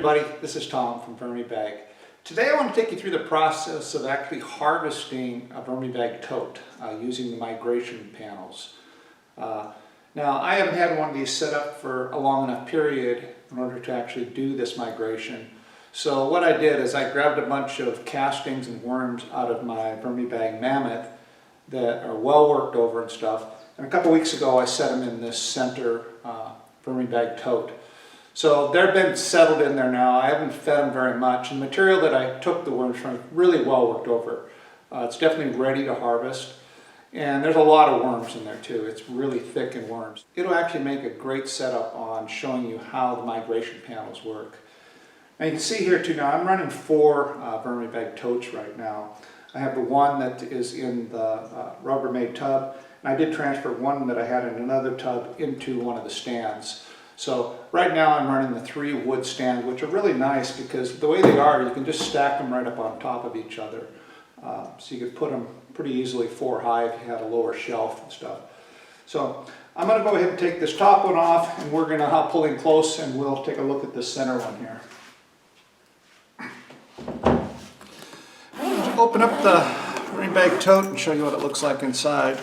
everybody, this is Tom from VermiBag. Today I want to take you through the process of actually harvesting a VermiBag tote using the migration panels. Now I haven't had one of these set up for a long enough period in order to actually do this migration. So what I did is I grabbed a bunch of castings and worms out of my VermiBag Mammoth that are well worked over and stuff. And a couple weeks ago I set them in this center VermiBag Tote. So they've been settled in there now. I haven't fed them very much. And the material that I took the worms from is really well worked over. It's definitely ready to harvest. And there's a lot of worms in there too. It's really thick in worms. It'll actually make a great setup on showing you how the migration panels work. Now you can see here too, now I'm running 4 VermiBag totes right now. I have the one that is in the Rubbermaid tub. And I did transfer one that I had in another tub into one of the stands. So right now I'm running the 3 wood stands, which are really nice because the way they are, you can just stack them right up on top of each other. So you could put them pretty easily 4 high if you had a lower shelf and stuff. So I'm going to go ahead and take this top one off, and we're going to pull in close and we'll take a look at this center one here. I'll open up the VermiBag tote and show you what it looks like inside.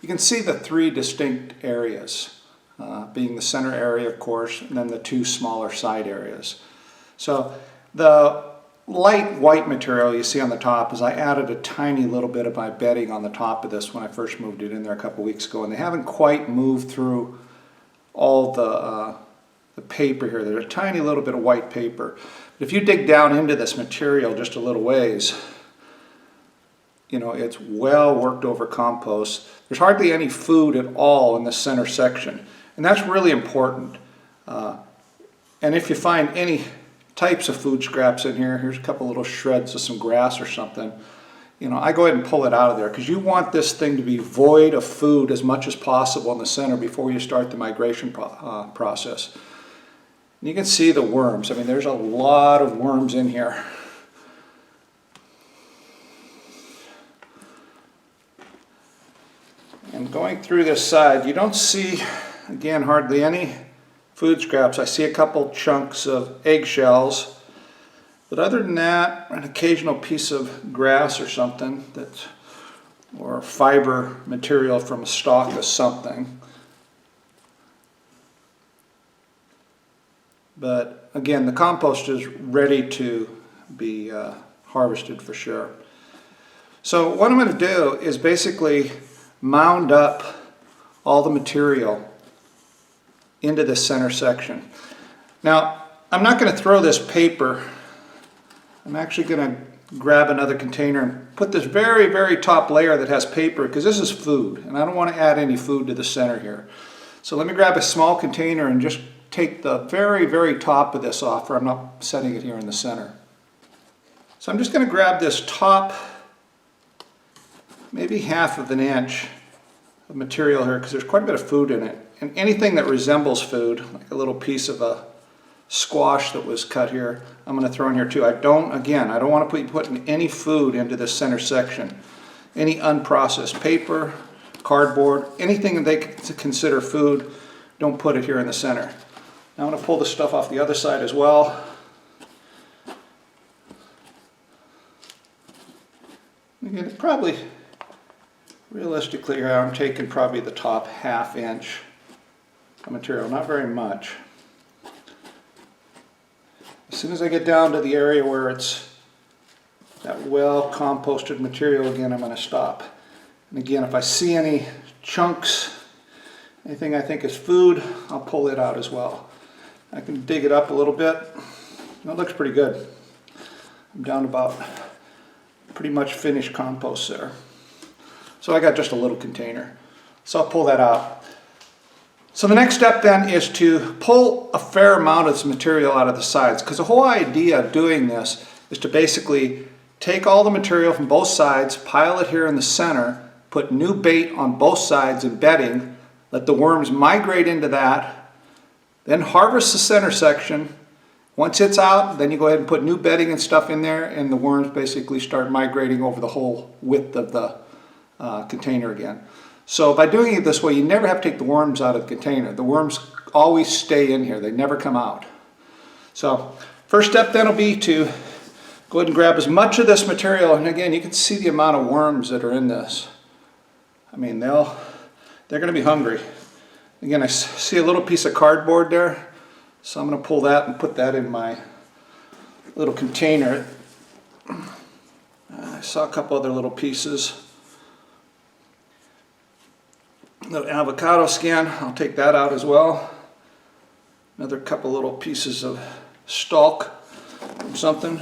You can see the 3 distinct areas, being the center area, of course, and then the 2 smaller side areas. So the light white material you see on the top is I added a tiny little bit of my bedding on the top of this when I first moved it in there a couple weeks ago, and they haven't quite moved through all the paper here. There's a tiny little bit of white paper. But if you dig down into this material just a little ways, you know, it's well worked over compost. There's hardly any food at all in the center section, and that's really important. And if you find any types of food scraps in here, here's a couple little shreds of some grass or something, you know, I go ahead and pull it out of there because you want this thing to be void of food as much as possible in the center before you start the migration process. And you can see the worms. I mean, there's a lot of worms in here. And going through this side, you don't see, again, hardly any food scraps. I see a couple chunks of eggshells, but other than that, an occasional piece of grass or something, or fiber material from a stalk of something. But again, the compost is ready to be harvested for sure. So what I'm going to do is basically mound up all the material into this center section. Now, I'm not going to throw this paper. I'm actually going to grab another container and put this very, very top layer that has paper, because this is food, and I don't want to add any food to the center here. So let me grab a small container and just take the very, very top of this off, or I'm not setting it here in the center. So I'm just going to grab this top, maybe half of an inch of material here, because there's quite a bit of food in it. And anything that resembles food, like a little piece of a squash that was cut here, I'm going to throw in here too. I don't want to be putting any food into this center section. Any unprocessed paper, cardboard, anything that they consider food, don't put it here in the center. Now I'm going to pull this stuff off the other side as well. Again, it's probably, realistically here, I'm taking probably the top ½ inch of material, not very much. As soon as I get down to the area where it's that well composted material again, I'm going to stop. And again, if I see any chunks, anything I think is food, I'll pull it out as well. I can dig it up a little bit. That looks pretty good. I'm down about pretty much finished compost there. So I got just a little container. So I'll pull that out. So the next step then is to pull a fair amount of this material out of the sides, because the whole idea of doing this is to basically take all the material from both sides, pile it here in the center, put new bait on both sides and bedding, let the worms migrate into that, then harvest the center section. Once it's out, then you go ahead and put new bedding and stuff in there, and the worms basically start migrating over the whole width of the container again. So by doing it this way, you never have to take the worms out of the container. The worms always stay in here. They never come out. So first step then will be to go ahead and grab as much of this material, and again, you can see the amount of worms that are in this. I mean, they're going to be hungry. Again, I see a little piece of cardboard there, so I'm going to pull that and put that in my little container. I saw a couple other little pieces. Little avocado skin, I'll take that out as well. Another couple little pieces of stalk from something.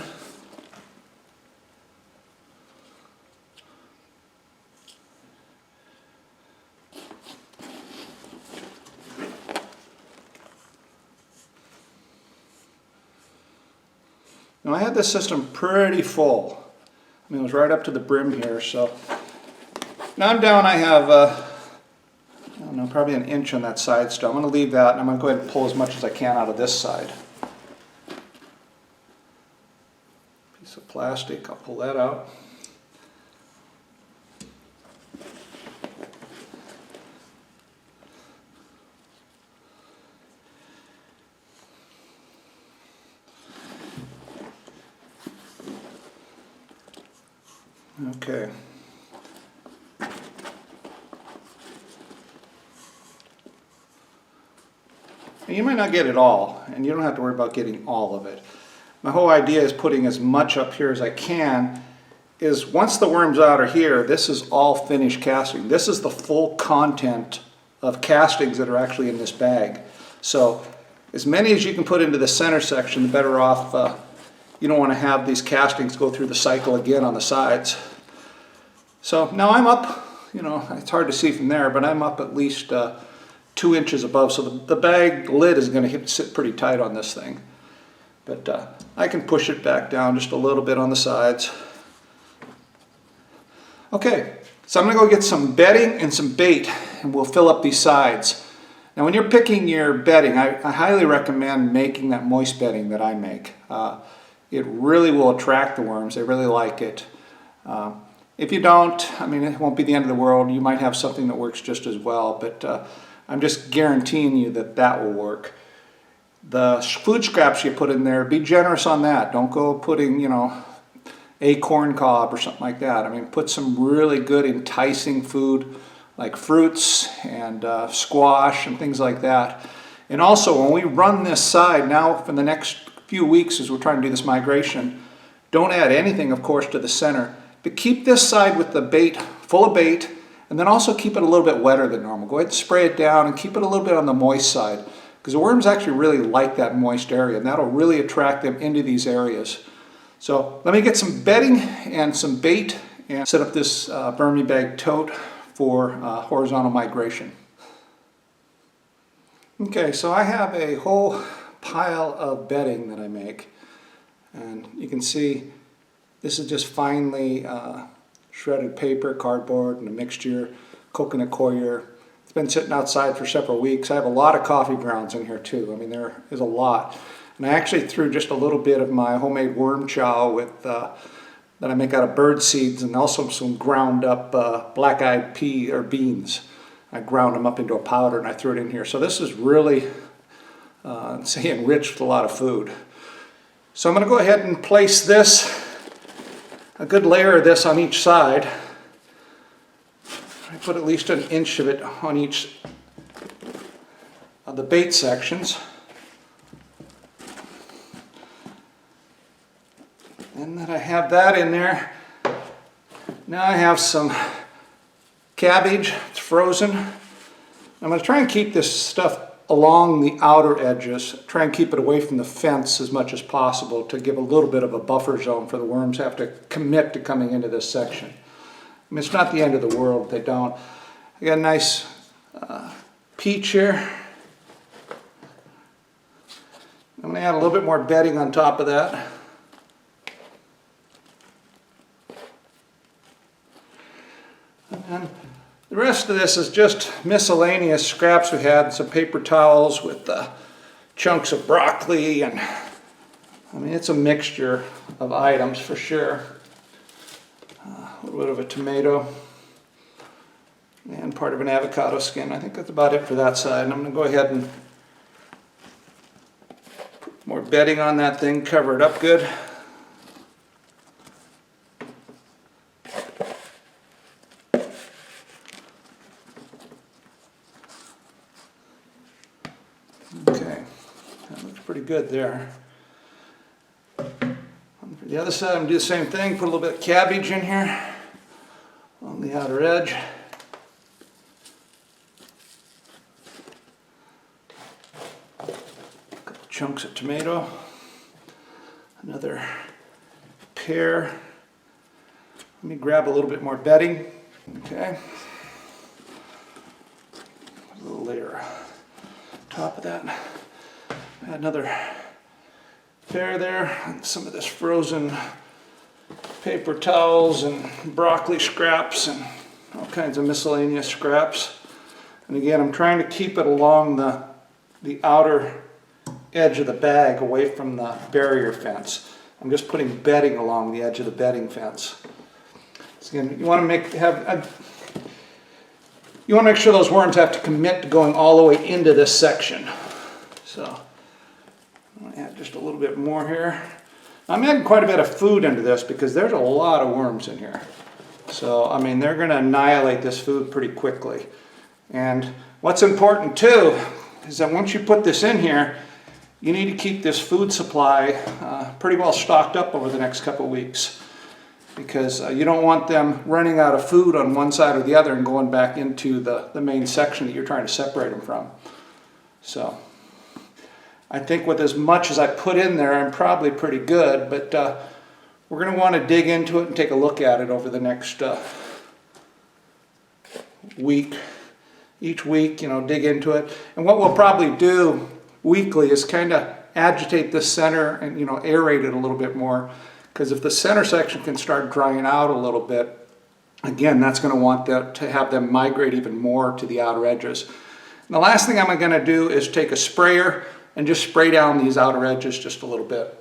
Now I had this system pretty full. I mean, it was right up to the brim here, so now I'm down, I have I don't know, probably an inch on that side still. I'm going to leave that, and I'm going to go ahead and pull as much as I can out of this side. Piece of plastic, I'll pull that out. Okay. And you might not get it all, and you don't have to worry about getting all of it. My whole idea is putting as much up here as I can, is once the worms out are here, this is all finished casting. This is the full content of castings that are actually in this bag. So as many as you can put into the center section, the better off. You don't want to have these castings go through the cycle again on the sides. So now I'm up, you know, it's hard to see from there, but I'm up at least 2 inches above, so the bag lid is going to sit pretty tight on this thing. But I can push it back down just a little bit on the sides. Okay, so I'm going to go get some bedding and some bait, and we'll fill up these sides. Now when you're picking your bedding, I highly recommend making that moist bedding that I make. It really will attract the worms, they really like it. If you don't, I mean, it won't be the end of the world. You might have something that works just as well, but I'm just guaranteeing you that that will work. The food scraps you put in there, be generous on that. Don't go putting, you know, a corn cob or something like that. I mean, put some really good enticing food like fruits and squash and things like that. And also, when we run this side now for the next few weeks as we're trying to do this migration, don't add anything, of course, to the center. But keep this side with the bait, full of bait, and then also keep it a little bit wetter than normal. Go ahead and spray it down and keep it a little bit on the moist side, because the worms actually really like that moist area, and that'll really attract them into these areas. So let me get some bedding and some bait and set up this VermiBag Tote for horizontal migration. Okay, so I have a whole pile of bedding that I make, and you can see this is just finely shredded paper, cardboard, and a mixture, coconut coir. It's been sitting outside for several weeks. I have a lot of coffee grounds in here too. I mean, there is a lot. And I actually threw just a little bit of my homemade worm chow with that I make out of bird seeds, and also some ground up black-eyed pea or beans. I ground them up into a powder and I threw it in here. So this is really enriched with a lot of food. So I'm going to go ahead and place this, a good layer of this on each side. I put at least an inch of it on each of the bait sections. And that I have that in there. Now I have some cabbage, it's frozen. I'm going to try and keep this stuff along the outer edges, try and keep it away from the fence as much as possible to give a little bit of a buffer zone for the worms have to commit to coming into this section. I mean, it's not the end of the world if they don't. I got a nice peach here. I'm going to add a little bit more bedding on top of that. And the rest of this is just miscellaneous scraps we had, some paper towels with chunks of broccoli, and I mean, it's a mixture of items for sure. A little bit of a tomato and part of an avocado skin. I think that's about it for that side. And I'm going to go ahead and bedding on that thing, cover it up good. Okay, that looks pretty good there. On the other side, I'm going to do the same thing, put a little bit of cabbage in here on the outer edge. A couple chunks of tomato, another pear. Let me grab a little bit more bedding. Okay, a little layer top of that. Add another pear there, and some of this frozen paper towels and broccoli scraps and all kinds of miscellaneous scraps. And again, I'm trying to keep it along the outer edge of the bag away from the barrier fence. I'm just putting bedding along the edge of the bedding fence. So again, you want to make sure those worms have to commit to going all the way into this section. So I'm going to add just a little bit more here. I'm adding quite a bit of food into this because there's a lot of worms in here. So, I mean, they're going to annihilate this food pretty quickly. And what's important too is that once you put this in here, you need to keep this food supply pretty well stocked up over the next couple of weeks, because you don't want them running out of food on one side or the other and going back into the main section that you're trying to separate them from. So I think with as much as I put in there, I'm probably pretty good, but we're going to want to dig into it and take a look at it over the next week. Each week, you know, dig into it. And what we'll probably do weekly is kind of agitate the center and, you know, aerate it a little bit more. Because if the center section can start drying out a little bit, again, that's going to want to have them migrate even more to the outer edges. And the last thing I'm going to do is take a sprayer and just spray down these outer edges just a little bit.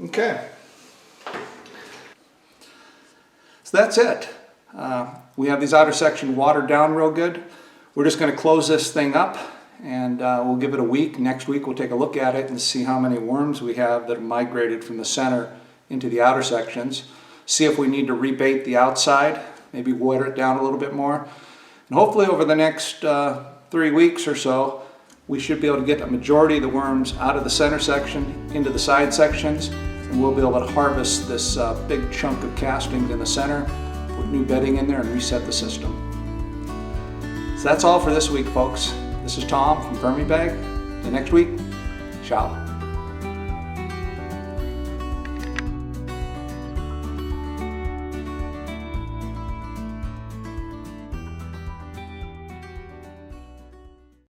Okay. So that's it. We have these outer section watered down real good. We're just going to close this thing up, and we'll give it a week. Next week we'll take a look at it and see how many worms we have that have migrated from the center into the outer sections. See if we need to rebait the outside, maybe water it down a little bit more. And hopefully over the next 3 weeks or so, we should be able to get a majority of the worms out of the center section into the side sections, and we'll be able to harvest this big chunk of castings in the center, put new bedding in there, and reset the system. So that's all for this week, folks. This is Tom from VermiBag. Till next week, ciao.